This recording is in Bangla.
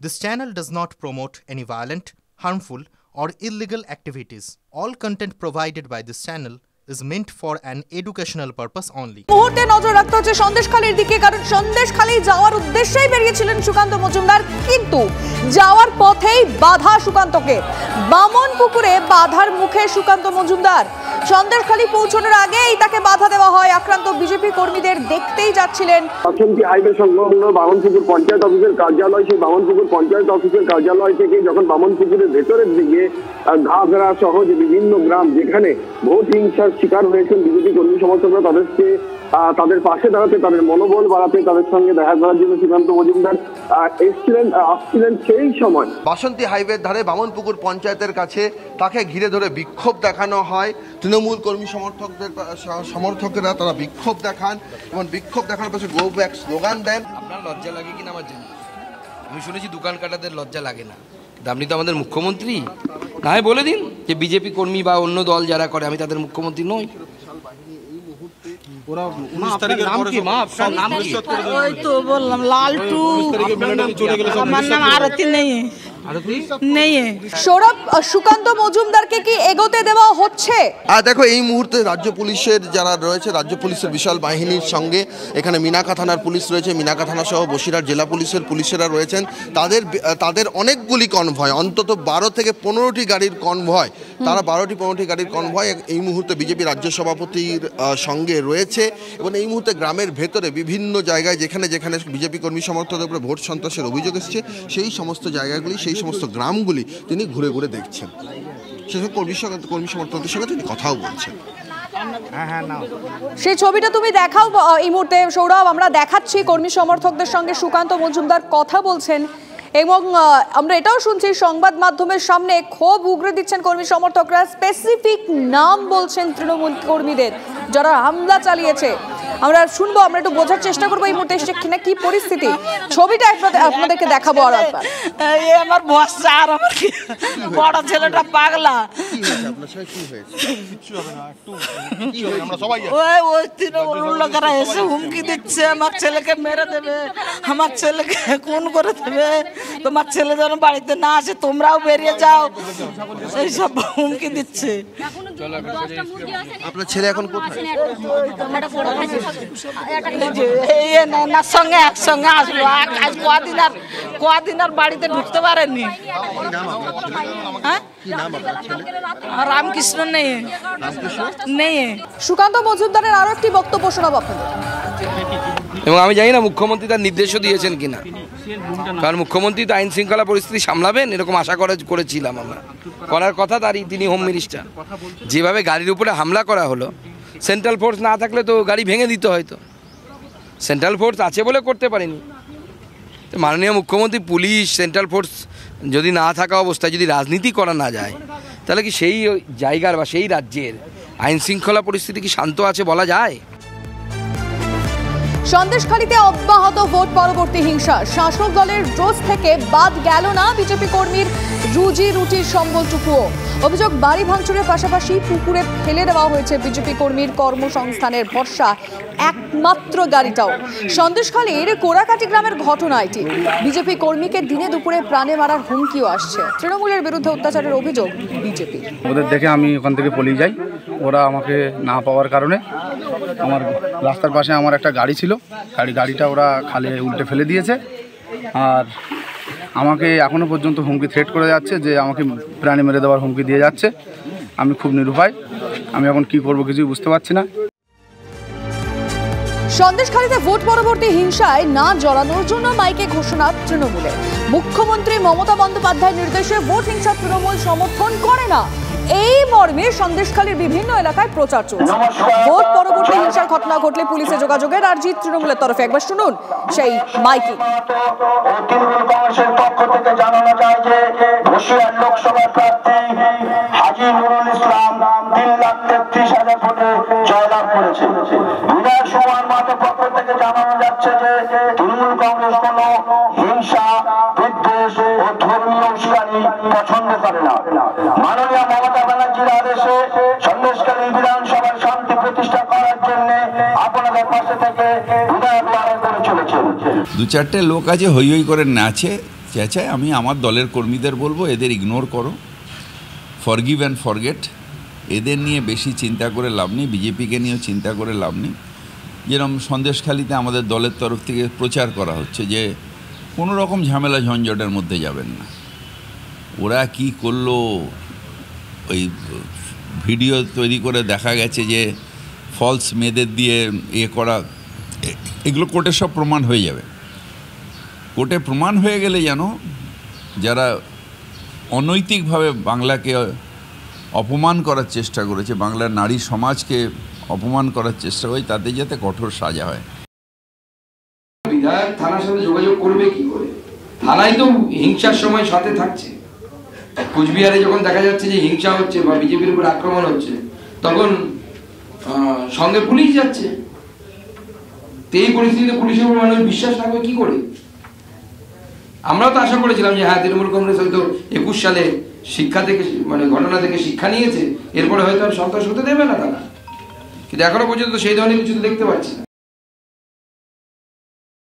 This channel does not promote any violent, harmful, or illegal activities. All content provided by this channel is meant for an educational purpose only. মুহূর্তে নজর রাখতে হচ্ছে সন্দেশখালীর দিকে, কারণ সন্দেশখালী যাওয়ার উদ্দেশ্যেই বেরিয়েছিলেন সুকান্ত মজুমদার, কিন্তু যাওয়ার পথেই বাধা সুকান্তকে। বামনপুকুরে বাধার মুখে সুকান্ত মজুমদার। সন্দেশখালী পৌঁছানোর আগেই তাকে বাধা দেওয়া হয়। আক্রান্ত বিজেপি কর্মীদের দেখতেই যাচ্ছিলেন। বাসন্তী হাইওয়ে সংলগ্ন বামনপুকুর পঞ্চায়েত অফিসের কার্যালয়, সেই বামনপুকুর পঞ্চায়েত অফিসের কার্যালয় থেকে যখন বামনপুকুরের ভেতরের দিকে ঘাগড়া সহ যে বিভিন্ন গ্রাম যেখানে ভোট হিংসার শিকার হয়েছেন বিজেপি কর্মী সমর্থকরা, তাদের পাশে দাঁড়াতে, তাদের মনোবল বাড়াতে, তাদের সঙ্গে দেখা করার জন্য সুকান্ত মজুমদার আসছিলেন। সেই সময় বাসন্তী হাইওয়ের ধারে বামনপুকুর পঞ্চায়েতের কাছে তাকে ঘিরে ধরে বিক্ষোভ দেখানো হয়। তৃণমূল কর্মী সমর্থকেরা তারা বিক্ষোভ দেখান এবং বিক্ষোভ দেখানোর পাশে গো ব্যাক স্লোগান দেন। আপনার লজ্জা লাগে কিনা আমার জানি, আমি শুনেছি দোকান কাটাদের লজ্জা লাগে না, কিন্তু আপনি তো আমাদের মুখ্যমন্ত্রী। না হয় বলে দিন যে বিজেপি কর্মী বা অন্য দল যারা করে আমি তাদের মুখ্যমন্ত্রী নই। ওই তো বললাম লালটু, আমার নাম আরতি নেই। সৌরভ, সুকান্ত মজুমদারকে কি এগোতে দেওয়া হচ্ছে? দেখো, এই মুহূর্তে রাজ্য পুলিশের যারা রয়েছে, রাজ্য পুলিশের বিশাল বাহিনীর সঙ্গে এখানে মিনাকা থানার পুলিশ রয়েছে, মিনাকা থানা সহ বসিরহাট জেলা পুলিশের পুলিশেরা রয়েছেন। তাদের অনেকগুলি কনভয়, অন্তত 12 থেকে 15টি গাড়ির কনভয়, তারা 12-15টি গাড়ির কনভয় এই মুহূর্তে বিজেপি রাজ্য সভাপতির সঙ্গে রয়েছে। এবং এই মুহূর্তে গ্রামের ভেতরে বিভিন্ন জায়গায় যেখানে যেখানে বিজেপি কর্মী সমর্থকদের উপরে ভোট সন্ত্রাসের অভিযোগ এসেছে, সেই সমস্ত জায়গাগুলি, সেই সমস্ত গ্রামগুলি তিনি ঘুরে ঘুরে দেখছেন। সেসব কর্মী সমর্থকদের সঙ্গে তিনি কথাও বলছেন। সেই ছবিটা তুমি দেখাও এই মুহূর্তে সৌরভ, আমরা দেখাচ্ছি কর্মী সমর্থকদের সঙ্গে সুকান্ত মজুমদার কথা বলছেন। এবং আমরা এটাও শুনছি সংবাদ মাধ্যমের সামনে ক্ষোভ উগরে দিচ্ছেন কর্মী সমর্থকরা, স্পেসিফিক নাম বলছেন তৃণমূল কর্মীদের যারা হামলা চালিয়েছে। আমরা শুনবো, আমরা একটু বোঝার চেষ্টা করবো এই মুহূর্তে সেখানে কি পরিস্থিতি। ছবিটা আপনাদেরকে দেখাবো। আর আমার ভরসা, আর আমার বড় ছেলেটা পাগলা, ওই তৃণমূল লোকেরা এসে হুমকি দিচ্ছে আমার ছেলেকে মেরে দেবে, আমার ছেলেকে খুন করে দেবে, তোমার ছেলে যেন বাড়িতে না আসে, তোমরাও বেরিয়ে যাও, এইসব হুমকি দিচ্ছে। আপনার ছেলে এখন কোথায়? সঙ্গে একসঙ্গে আসলো, আজ কদিন আর বাড়িতে ঢুকতে পারেনি। রামকৃষ্ণ নেই। সুকান্ত মজুমদারের আরো একটি বক্তব্য শোনাবো আপনাদের। এবং আমি জানি না মুখ্যমন্ত্রী তার নির্দেশও দিয়েছেন কিনা, কারণ মুখ্যমন্ত্রী তো আইন শৃঙ্খলা পরিস্থিতি সামলাবেন এরকম আশা করেছিলাম আমরা, করার কথা তারই, তিনি হোম মিনিস্টার। যেভাবে গাড়ির উপরে হামলা করা হলো, সেন্ট্রাল ফোর্স না থাকলে তো গাড়ি ভেঙে দিতে হয়তো, সেন্ট্রাল ফোর্স আছে বলে করতে পারেনি। মাননীয় মুখ্যমন্ত্রী, পুলিশ, সেন্ট্রাল ফোর্স যদি না থাকা অবস্থায় যদি রাজনীতি করা না যায়, তাহলে কি সেই জায়গার বা সেই রাজ্যের আইন শৃঙ্খলা পরিস্থিতি কি শান্ত আছে বলা যায়? সন্দেশখালীতে অব্যাহত ভোট পরবর্তী হিংসা, শাসক দলের জোশ থেকে বাদ গেল না বিজেপি কর্মীর রুজি রুটির সম্বলটুকুও। অভিযোগ, বাড়ি ভাঙচুরের পাশাপাশি পুকুরে ফেলে দেওয়া হয়েছে বিজেপি কর্মীর কর্মসংস্থানের ভরসা একমাত্র গাড়িটাও। সন্দেশখালীর কোরাকাটি গ্রামের ঘটনা এটি। বিজেপি কর্মীকে দিনে দুপুরে প্রাণে মারার হুমকিও আসছে। তৃণমূলের বিরুদ্ধে অত্যাচারের অভিযোগ বিজেপি। ওদের দেখে আমি ওখান থেকে পালিয়ে যাই, ওরা আমাকে না পাওয়ার কারণে। আমার রাস্তার পাশে আমার একটা গাড়ি ছিল, গাড়িটা ওরা খালি উল্টে ফেলে দিয়েছে। আর আমাকে এখনও পর্যন্ত হুমকি থ্রেট করে যাচ্ছে যে আমাকে প্রাণে মেরে দেওয়ার হুমকি দিয়ে যাচ্ছে। আমি খুব নিরুপায়, আমি এখন কি করব কিছুই বুঝতে পারছি না। সন্দেশখালীতে ভোট পরবর্তী হিংসায় না জড়ানোর জন্য মাইকে ঘোষণা তৃণমূলের। মুখ্যমন্ত্রী মমতা বন্দ্যোপাধ্যায়ের নির্দেশে ভোট হিংসা তৃণমূল সমর্থন করে না, এই মর্মে সন্দেশখালীর বিভিন্ন এলাকায় প্রচার চলছে। ভোট পরবর্তী হিংসার ঘটনা ঘটলে পুলিশে যোগাযোগের আর্জি তৃণমূলের তরফে। একবার শুনুন সেই মাইকিং। তৃণমূল কংগ্রেসের পক্ষ থেকে জানানো যায় যে বসিরহাট লোকসভা প্রার্থী হাজী নুরুল ইসলাম 3,33,000 ভোটে জয়লাভ করেছে। বিধায়ক সুমন মাহাতোর পক্ষ থেকে জানানো যাচ্ছে যে তৃণমূল কংগ্রেস কোনো হিংসা, বিদ্বেষ ও ধর্মীয় উস্কানি পছন্দ করে না। মাননীয় মমতা ব্যানার্জির আদেশে সন্দেশখালী বিধানসভার শান্তি প্রতিষ্ঠা করার জন্য আপনাদের পাশে থেকে বিধায়ক লড়াই করে চলেছে। 2-4টে লোক আছে হই হই করে নাচে, চেঁচায়, আমি আমার দলের কর্মীদের বলবো এদের ইগনোর করো, ফরগিভ অ্যান্ড ফরগেট। এদের নিয়ে বেশি চিন্তা করে লাভ নেই, বিজেপিকে নিয়েও চিন্তা করে লাভ নেই। যেরকম সন্দেশখালিতে আমাদের দলের তরফ থেকে প্রচার করা হচ্ছে যে কোনো রকম ঝামেলা ঝঞ্ঝটের মধ্যে যাবেন না। ওরা কি করলো, ওই ভিডিও তৈরি করে দেখা গেছে যে ফলস মেয়েদের দিয়ে করা, এগুলো কোর্টে সব প্রমাণ হয়ে যাবে। কোর্টে প্রমাণ হয়ে গেলে যেন যারা অনৈতিকভাবে বাংলাকে অপমান করার চেষ্টা করেছে, বাংলার নারী সমাজকে অপমান করার চেষ্টা হয়, তাদের যাতে কঠোর সাজা হয়। বিধায়ক থানার সাথে যোগাযোগ করবে কি করে? থানায় তো হিংসার সময় সাথে থাকছে। কুচবিহারে যখন দেখা যাচ্ছে যে হিংসা হচ্ছে বা বিজেপির উপর আক্রমণ হচ্ছে, তখন সঙ্গে পুলিশ যাচ্ছে। তো এই পরিস্থিতিতে পুলিশের উপর মানুষ বিশ্বাস রাখবে কি করে? আমরাও তো আশা করেছিলাম যে হ্যাঁ, তৃণমূল কংগ্রেস হয়তো 21 সালে শিক্ষা থেকে, মানে ঘটনা থেকে শিক্ষা নিয়েছে, এরপরে হয়তো আর সন্ত্রাস হতে দেবে না তারা। কিন্তু এখনো পর্যন্ত সেই ধরনের কিছু দেখতে পাচ্ছি না।